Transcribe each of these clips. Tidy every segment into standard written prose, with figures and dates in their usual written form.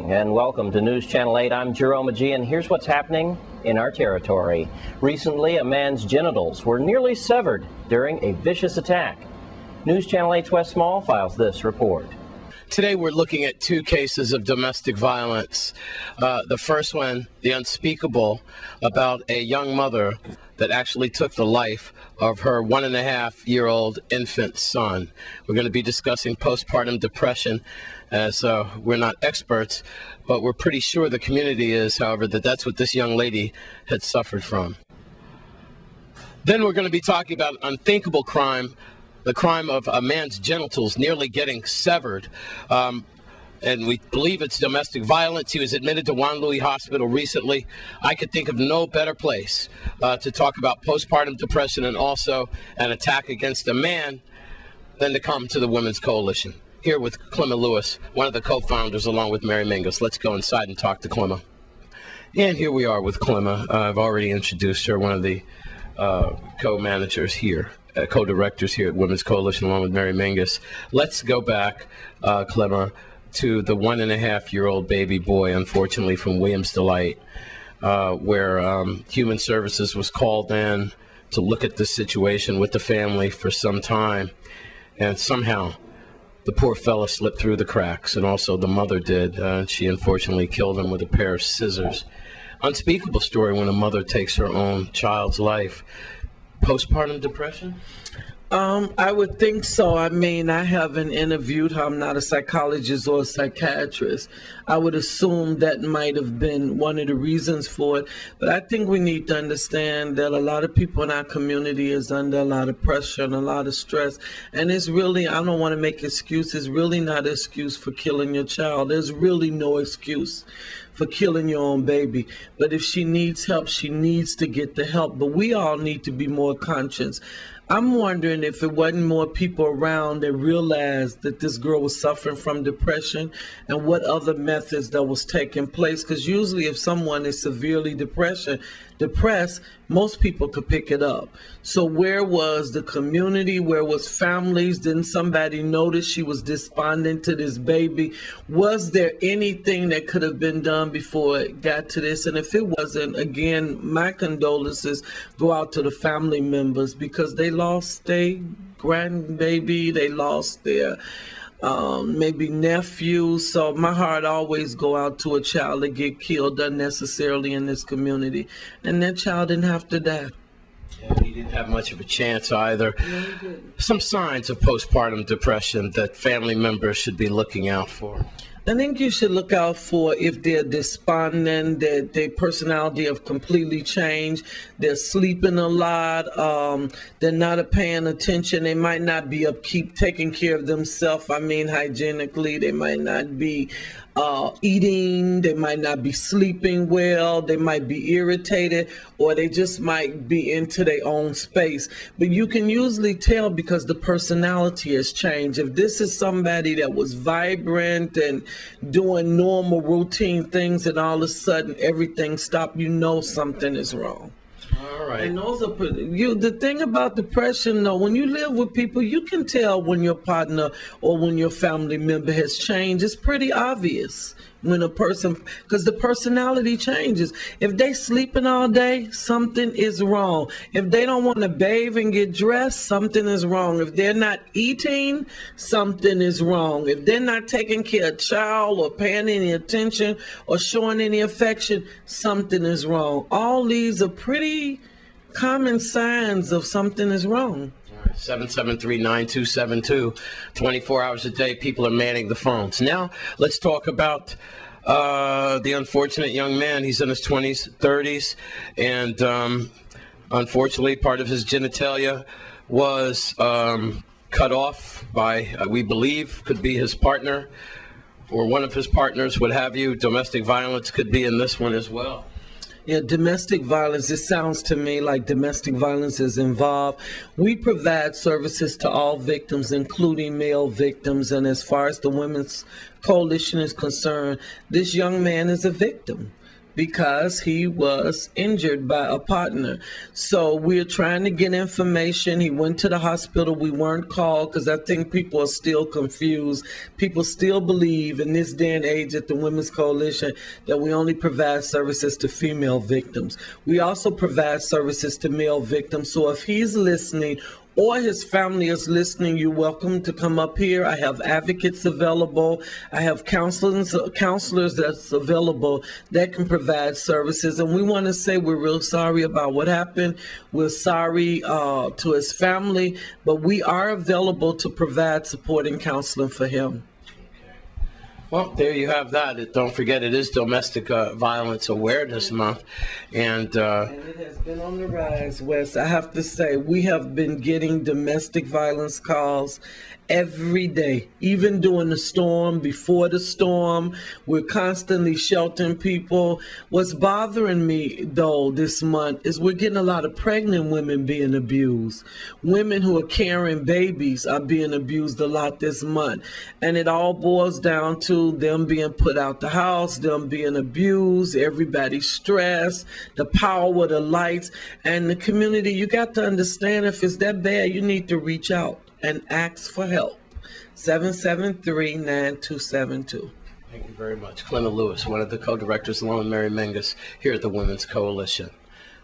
morning and welcome to News Channel 8. I'm Jerome Agee, and here's what's happening in our territory. Recently, a man's genitals were nearly severed during a vicious attack. News Channel 8's Wes Small files this report. Today we're looking at two cases of domestic violence. The first one, the unspeakable, about a young mother that actually took the life of her 1.5-year-old infant son. We're going to be discussing postpartum depression, as we're not experts, but we're pretty sure the community is, however, that that's what this young lady had suffered from. Then we're going to be talking about an unthinkable crime, the crime of a man's genitals nearly getting severed. And we believe it's domestic violence. He was admitted to Juan Louis Hospital recently. I could think of no better place to talk about postpartum depression and also an attack against a man than to come to the Women's Coalition. Here with Clemma Lewis, one of the co-founders, along with Mary Mingus. Let's go inside and talk to Clemma. And here we are with Clemma. I've already introduced her, one of the co-managers here. Co-directors here at Women's Coalition, along with Mary Mingus. Let's go back, Clemma, to the 1.5-year-old baby boy, unfortunately, from Williams Delight, where Human Services was called in to look at the situation with the family for some time, and somehow the poor fella slipped through the cracks, and also the mother did. She unfortunately killed him with a pair of scissors. Unspeakable story when a mother takes her own child's life. Postpartum depression? I would think so. I mean, I haven't interviewed her. I'm not a psychologist or a psychiatrist. I would assume that might have been one of the reasons for it. But I think we need to understand that a lot of people in our community is under a lot of pressure and a lot of stress. And it's really, I don't want to make excuses, really not an excuse for killing your child. There's really no excuse for killing your own baby. But if she needs help, she needs to get the help. But we all need to be more conscious. I'm wondering if it wasn't more people around that realized that this girl was suffering from depression and what other methods that was taking place. Because usually if someone is severely depressed, most people could pick it up. So where was the community? Where was families? Didn't somebody notice she was despondent to this baby? Was there anything that could have been done before it got to this? And if it wasn't, again, my condolences go out to the family members because they lost their grandbaby, they lost their maybe nephews. So my heart always go out to a child that get killed unnecessarily in this community, and that child didn't have to die. Yeah, he didn't have much of a chance either. No, he didn't. Some signs of postpartum depression that family members should be looking out for. I think you should look out for if they're despondent, that their personality have completely changed, they're sleeping a lot, they're not paying attention, they might not be keep taking care of themselves, I mean hygienically, they might not be eating, they might not be sleeping well, they might be irritated, or they just might be into their own space. But you can usually tell because the personality has changed. If this is somebody that was vibrant and doing normal routine things and all of a sudden everything stopped, you know something is wrong. All right. And those are the thing about depression, though, when you live with people, you can tell when your partner or when your family member has changed. It's pretty obvious when a person, because the personality changes. If they sleeping all day, something is wrong. If they don't want to bathe and get dressed, something is wrong. If they're not eating, something is wrong. If they're not taking care of child or paying any attention or showing any affection, something is wrong. All these are pretty common signs of something is wrong. 773-9272. 24 hours a day, people are manning the phones. Now, let's talk about the unfortunate young man. He's in his 20s, 30s, and unfortunately, part of his genitalia was cut off by, we believe, could be his partner or one of his partners, what have you. Domestic violence could be in this one as well. Yeah, domestic violence, it sounds to me like domestic violence is involved. We provide services to all victims, including male victims. And as far as the Women's Coalition is concerned, this young man is a victim because he was injured by a partner. So we're trying to get information. He went to the hospital. We weren't called because I think people are still confused. People still believe in this day and age at the Women's Coalition that we only provide services to female victims. We also provide services to male victims. So if he's listening or his family is listening, you're welcome to come up here. I have advocates available. I have counselors that's available that can provide services. And we want to say we're real sorry about what happened. We're sorry to his family, but we are available to provide support and counseling for him. Well, there you have that. Don't forget, it is Domestic Violence Awareness Month. And it has been on the rise, Wes. I have to say, we have been getting domestic violence calls every day, even during the storm, before the storm. We're constantly sheltering people. What's bothering me, though, this month is we're getting a lot of pregnant women being abused. Women who are carrying babies are being abused a lot this month. And it all boils down to them being put out the house, them being abused, everybody's stressed, the power of the lights. And the community, you got to understand, if it's that bad, you need to reach out and ask for help. 773-9272. Thank you very much. Clinton Lewis, one of the co-directors, along with Mary Menges, here at the Women's Coalition.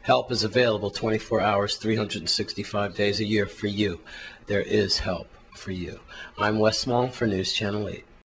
Help is available 24 hours, 365 days a year for you. There is help for you. I'm Wes Small for News Channel 8.